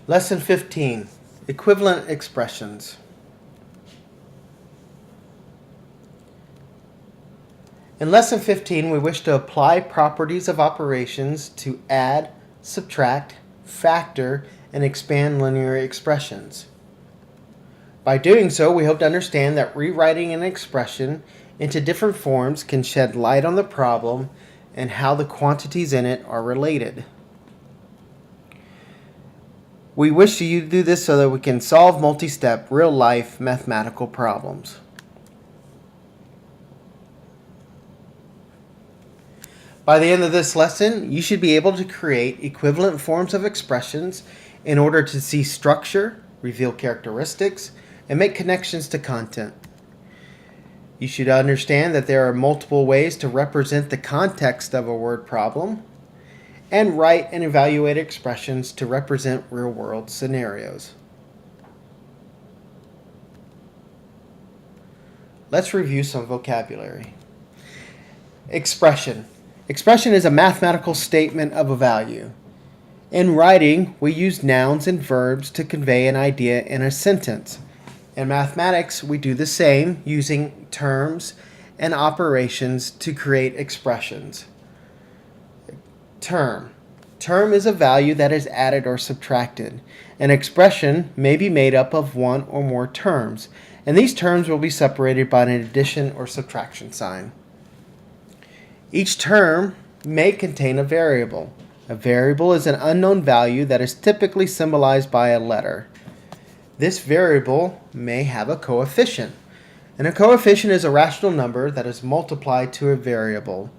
Lesson 15, Equivalent Expressions. In Lesson 15, we wish to apply properties of operations to add, subtract, factor, and expand linear expressions. By doing so, we hope to understand that rewriting an expression into different forms can shed light on the problem and how the quantities in it are related. We wish you to do this so that we can solve multi-step, real-life mathematical problems. By the end of this lesson, you should be able to create equivalent forms of expressions in order to see structure, reveal characteristics, and make connections to content. You should understand that there are multiple ways to represent the context of a word problem, and write and evaluate expressions to represent real-world scenarios. Let's review some vocabulary. Expression. Expression is a mathematical statement of a value. In writing, we use nouns and verbs to convey an idea in a sentence. In mathematics, we do the same using terms and operations to create expressions. Term. Term is a value that is added or subtracted. An expression may be made up of one or more terms, and these terms will be separated by an addition or subtraction sign. Each term may contain a variable. A variable is an unknown value that is typically symbolized by a letter. This variable may have a coefficient, and a coefficient is a rational number that is multiplied to a variable.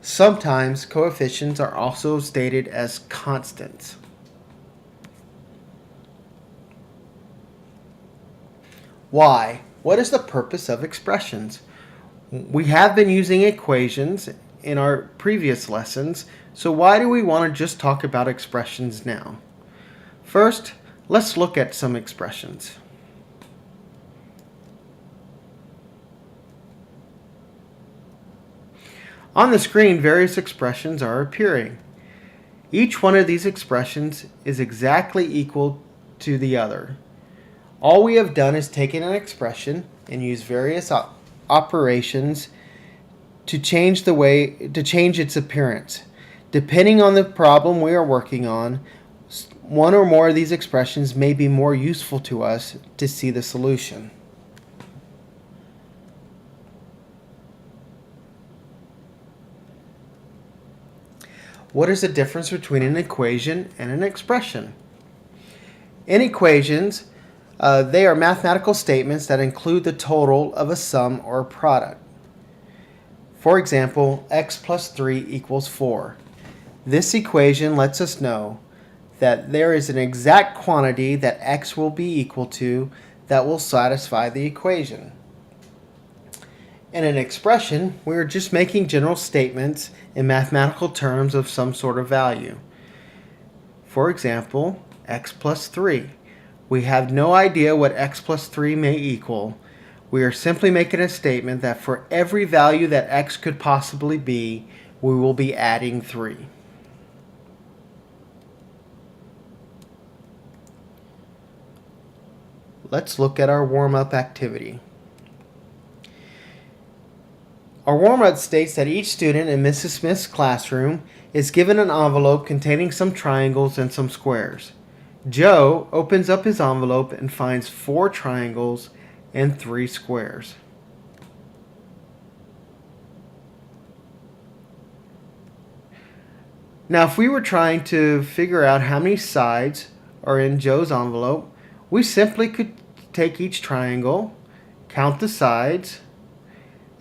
Sometimes coefficients are also stated as constants. Why? What is the purpose of expressions? We have been using equations in our previous lessons, so why do we want to just talk about expressions now? First, let's look at some expressions. On the screen, various expressions are appearing. Each one of these expressions is exactly equal to the other. All we have done is taken an expression and used various operations to change its appearance. Depending on the problem we are working on, one or more of these expressions may be more useful to us to see the solution. What is the difference between an equation and an expression? In equations, they are mathematical statements that include the total of a sum or a product. For example, x plus 3 equals 4. This equation lets us know that there is an exact quantity that x will be equal to that will satisfy the equation. In an expression, we are just making general statements in mathematical terms of some sort of value. For example, x plus 3. We have no idea what x plus 3 may equal. We are simply making a statement that for every value that x could possibly be, we will be adding 3. Let's look at our warm-up activity. Our warm-up states that each student in Mrs. Smith's classroom is given an envelope containing some triangles and some squares. Joe opens up his envelope and finds 4 triangles and 3 squares. Now, if we were trying to figure out how many sides are in Joe's envelope, we simply could take each triangle, count the sides,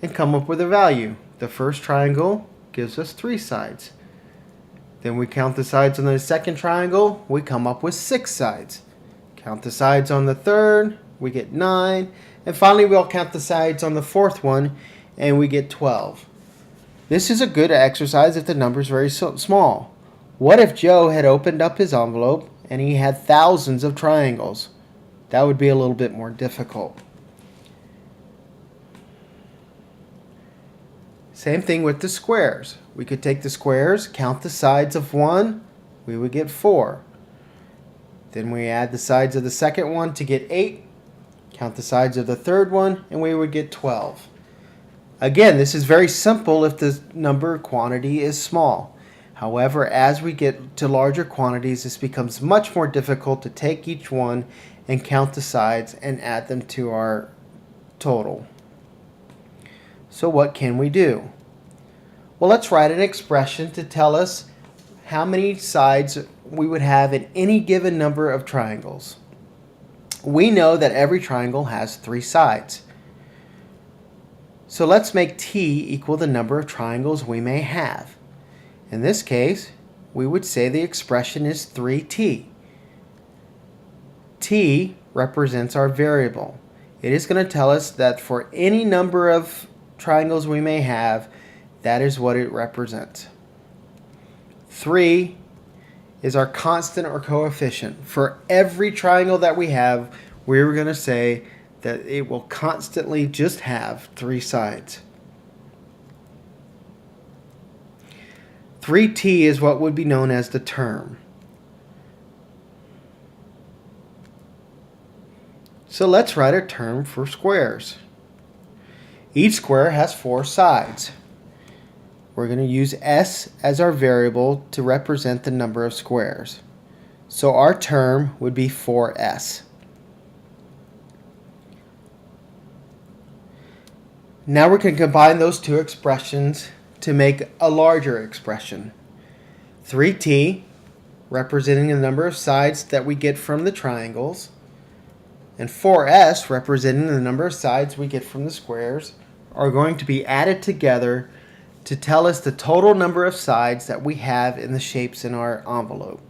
and come up with a value. The first triangle gives us 3 sides. Then we count the sides on the second triangle, we come up with 6 sides. Count the sides on the third, we get 9. And finally, we'll count the sides on the fourth one, and we get 12. This is a good exercise if the number is very small. What if Joe had opened up his envelope and he had thousands of triangles? That would be a little bit more difficult. Same thing with the squares. We could take the squares, count the sides of one, we would get 4. Then we add the sides of the second one to get 8. Count the sides of the third one, and we would get 12. Again, this is very simple if the number quantity is small. However, as we get to larger quantities, this becomes much more difficult to take each one and count the sides and add them to our total. So what can we do? Well, let's write an expression to tell us how many sides we would have in any given number of triangles. We know that every triangle has 3 sides. So let's make t equal the number of triangles we may have. In this case, we would say the expression is 3t. T represents our variable. It is going to tell us that for any number of triangles we may have, that is what it represents. 3 is our constant or coefficient. For every triangle that we have, we're going to say that it will constantly just have 3 sides. 3t is what would be known as the term. So let's write a term for squares. Each square has 4 sides. We're going to use s as our variable to represent the number of squares. So our term would be 4s. Now we can combine those two expressions to make a larger expression. 3t, representing the number of sides that we get from the triangles, and 4s, representing the number of sides we get from the squares, are going to be added together to tell us the total number of sides that we have in the shapes in our envelope.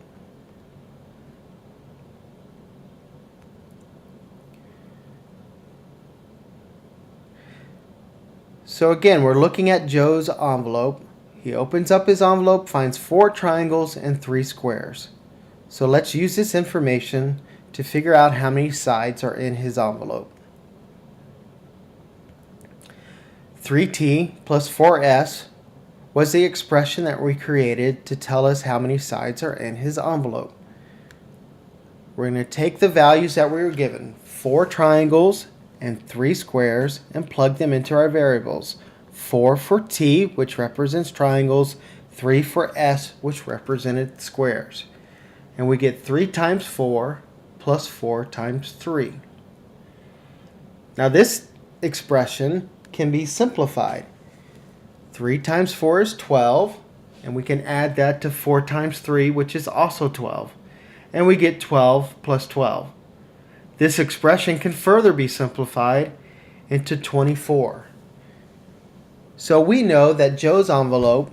So again, we're looking at Joe's envelope. He opens up his envelope, finds 4 triangles and 3 squares. So let's use this information to figure out how many sides are in his envelope. 3t plus 4s was the expression that we created to tell us how many sides are in his envelope. We're going to take the values that we were given, 4 triangles and 3 squares, and plug them into our variables. 4 for t, which represents triangles, 3 for s, which represented squares. And we get 3 times 4 plus 4 times 3. Now this expression can be simplified. 3 times 4 is 12, and we can add that to 4 times 3, which is also 12. And we get 12 plus 12. This expression can further be simplified into 24. So we know that Joe's envelope,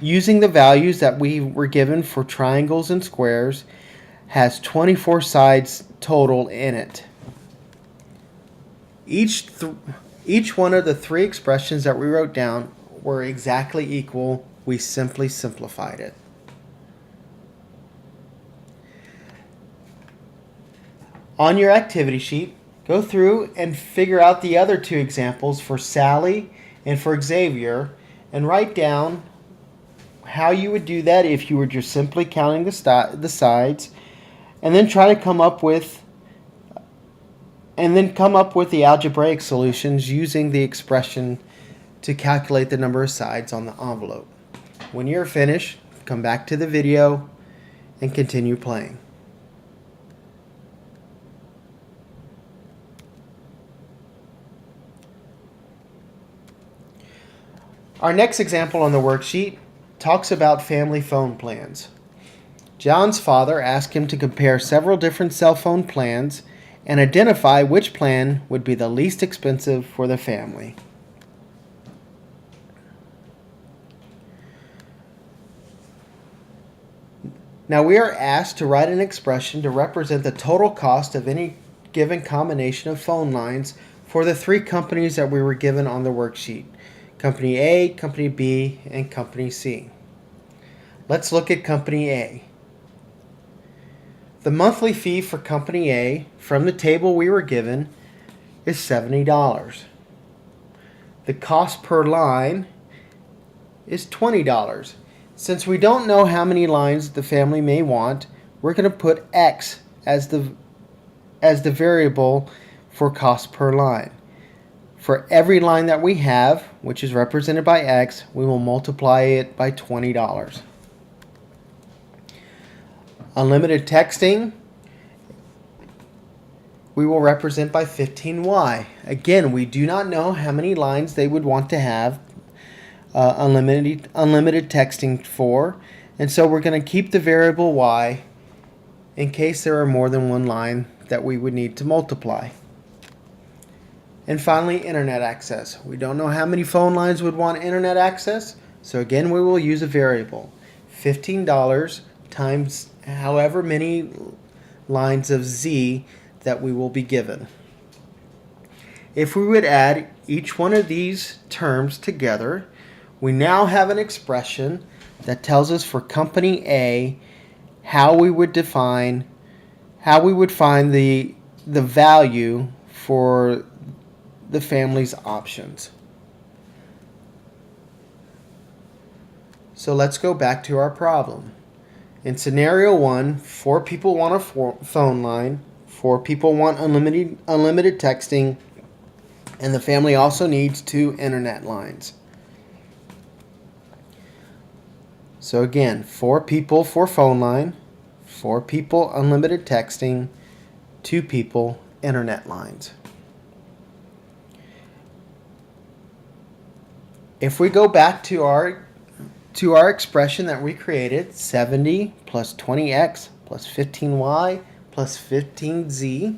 using the values that we were given for triangles and squares, has 24 sides total in it. Each one of the 3 expressions that we wrote down were exactly equal. We simply simplified it. On your activity sheet, go through and figure out the other 2 examples for Sally and for Xavier, and write down how you would do that if you were just simply counting the sides, and then try to come up with the algebraic solutions using the expression to calculate the number of sides on the envelope. When you're finished, come back to the video and continue playing. Our next example on the worksheet talks about family phone plans. John's father asked him to compare several different cell phone plans and identify which plan would be the least expensive for the family. Now we are asked to write an expression to represent the total cost of any given combination of phone lines for the 3 companies that we were given on the worksheet. Company A, Company B, and Company C. Let's look at Company A. The monthly fee for Company A from the table we were given is $70. The cost per line is $20. Since we don't know how many lines the family may want, we're going to put X as the variable for cost per line. For every line that we have, which is represented by X, we will multiply it by $20. Unlimited texting, we will represent by 15Y. Again, we do not know how many lines they would want to have unlimited texting for, and so we're going to keep the variable Y in case there are more than one line that we would need to multiply. And finally, internet access. We don't know how many phone lines would want internet access, so again we will use a variable. $15 times however many lines of Z that we will be given. If we would add each one of these terms together, we now have an expression that tells us for company A how we would find the value for the family's options. So let's go back to our problem. In scenario 1, 4 people want a phone line, 4 people want unlimited texting, and the family also needs 2 internet lines. So again, 4 people for phone line, 4 people unlimited texting, 2 people internet lines. If we go back to our expression that we created, 70 plus 20x plus 15y plus 15z,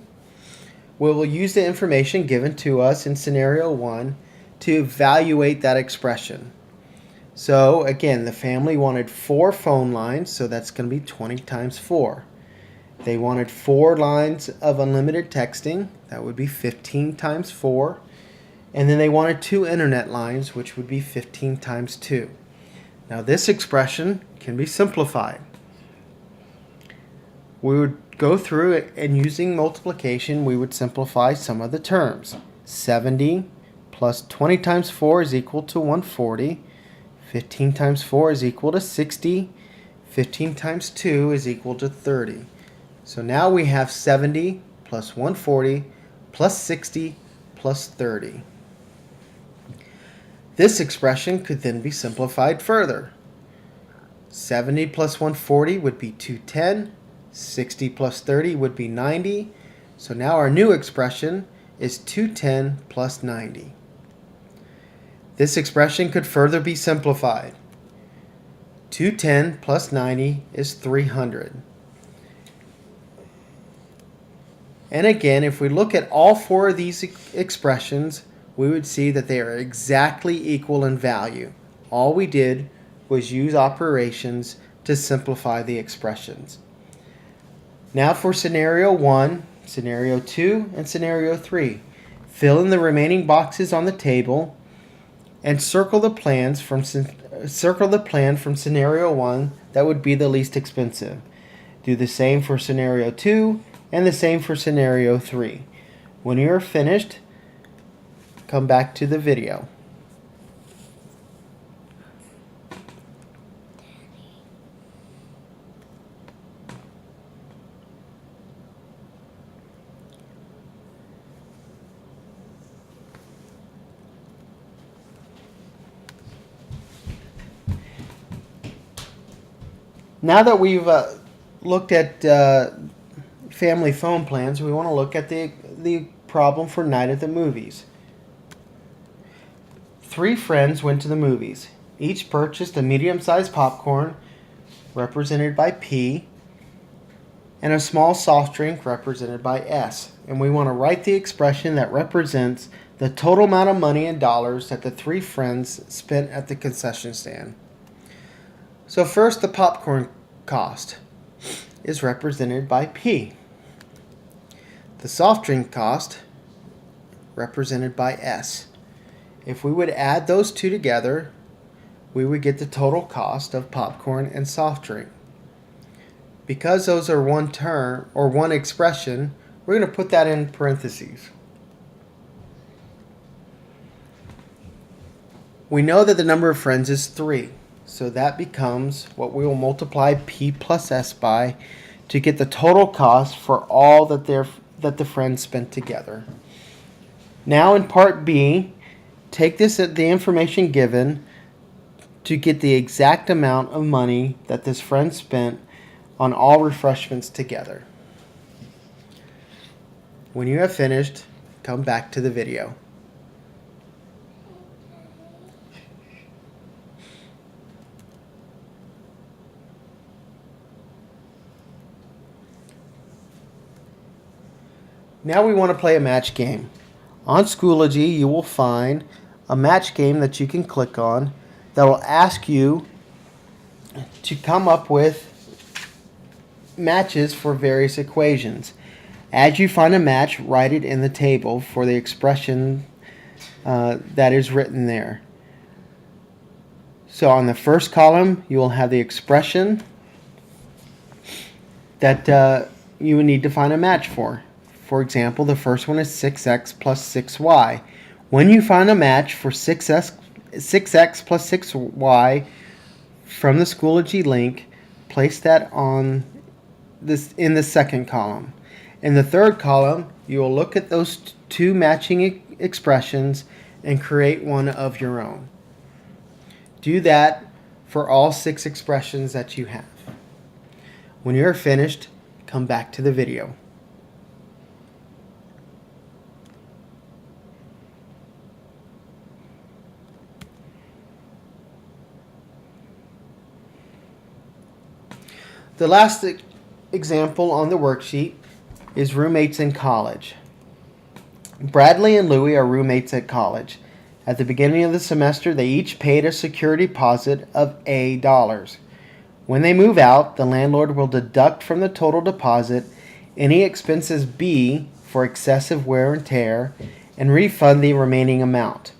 we will use the information given to us in scenario 1 to evaluate that expression. So again, the family wanted 4 phone lines, so that's going to be 20 times 4. They wanted 4 lines of unlimited texting, that would be 15 times 4. And then they wanted 2 internet lines, which would be 15 times 2. Now this expression can be simplified. We would go through it, and using multiplication, we would simplify some of the terms. 70 plus 20 times 4 is equal to 140. 15 times 4 is equal to 60. 15 times 2 is equal to 30. So now we have 70 plus 140 plus 60 plus 30. This expression could then be simplified further. 70 plus 140 would be 210. 60 plus 30 would be 90. So now our new expression is 210 plus 90. This expression could further be simplified. 210 plus 90 is 300. And again, if we look at all 4 of these expressions, we would see that they are exactly equal in value. All we did was use operations to simplify the expressions. Now for scenario 1, scenario 2, and scenario 3. Fill in the remaining boxes on the table and circle the plan from scenario 1 that would be the least expensive. Do the same for scenario 2 and the same for scenario 3. When you are finished, come back to the video. Now that we've looked at family phone plans, we want to look at the problem for night at the movies. 3 friends went to the movies. Each purchased a medium-sized popcorn, represented by P, and a small soft drink, represented by S. And we want to write the expression that represents the total amount of money in dollars that the 3 friends spent at the concession stand. So first, the popcorn cost is represented by P. The soft drink cost, represented by S. If we would add those 2 together, we would get the total cost of popcorn and soft drink. Because those are one term or one expression, we're going to put that in parentheses. We know that the number of friends is 3, so that becomes what we will multiply P plus S by to get the total cost for all that the friends spent together. Now in part B, take the information given to get the exact amount of money that this friend spent on all refreshments together. When you have finished, come back to the video. Now we want to play a match game. On Schoology, you will find a match game that you can click on that will ask you to come up with matches for various equations. As you find a match, write it in the table for the expression that is written there. So on the first column, you will have the expression that you would need to find a match for. For example, the first one is 6x plus 6y. When you find a match for 6x plus 6y from the Schoology link, place that on in the second column. In the third column, you will look at those two matching expressions and create one of your own. Do that for all 6 expressions that you have. When you are finished, come back to the video. The last example on the worksheet is roommates in college. Bradley and Louie are roommates at college. At the beginning of the semester, they each paid a security deposit of $A. When they move out, the landlord will deduct from the total deposit any expenses B for excessive wear and tear and refund the remaining amount.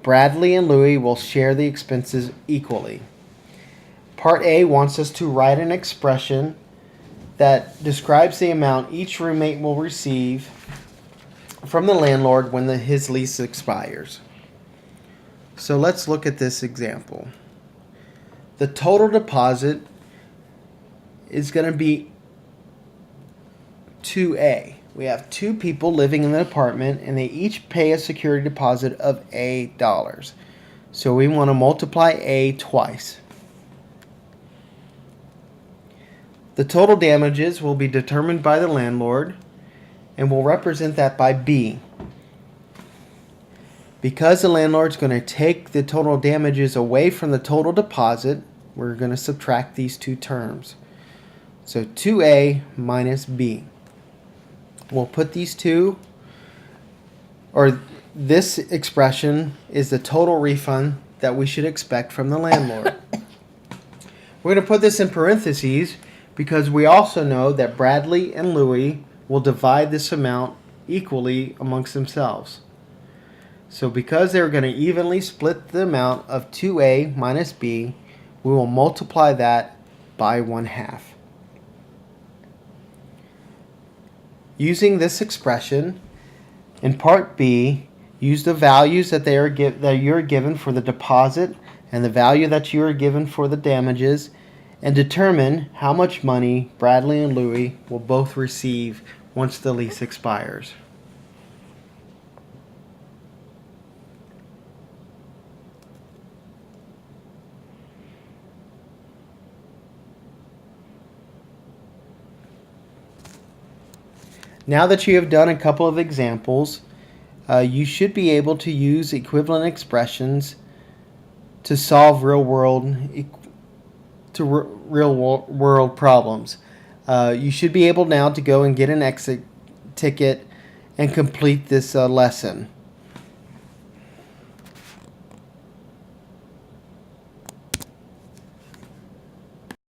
Bradley and Louie will share the expenses equally. Part A wants us to write an expression that describes the amount each roommate will receive from the landlord when his lease expires. So let's look at this example. The total deposit is going to be 2A. We have 2 people living in the apartment and they each pay a security deposit of $A. So we want to multiply A twice. The total damages will be determined by the landlord, and we'll represent that by B. Because the landlord's going to take the total damages away from the total deposit, we're going to subtract these two terms. So 2A minus B. We'll put these two, or this expression is the total refund that we should expect from the landlord. We're going to put this in parentheses because we also know that Bradley and Louie will divide this amount equally amongst themselves. So because they're going to evenly split the amount of 2A minus B, we will multiply that by 1/2. Using this expression, in part B, use the values that you're given for the deposit and the value that you are given for the damages, and determine how much money Bradley and Louie will both receive once the lease expires. Now that you have done a couple of examples, you should be able to use equivalent expressions to solve real-world problems. You should be able now to go and get an exit ticket and complete this lesson.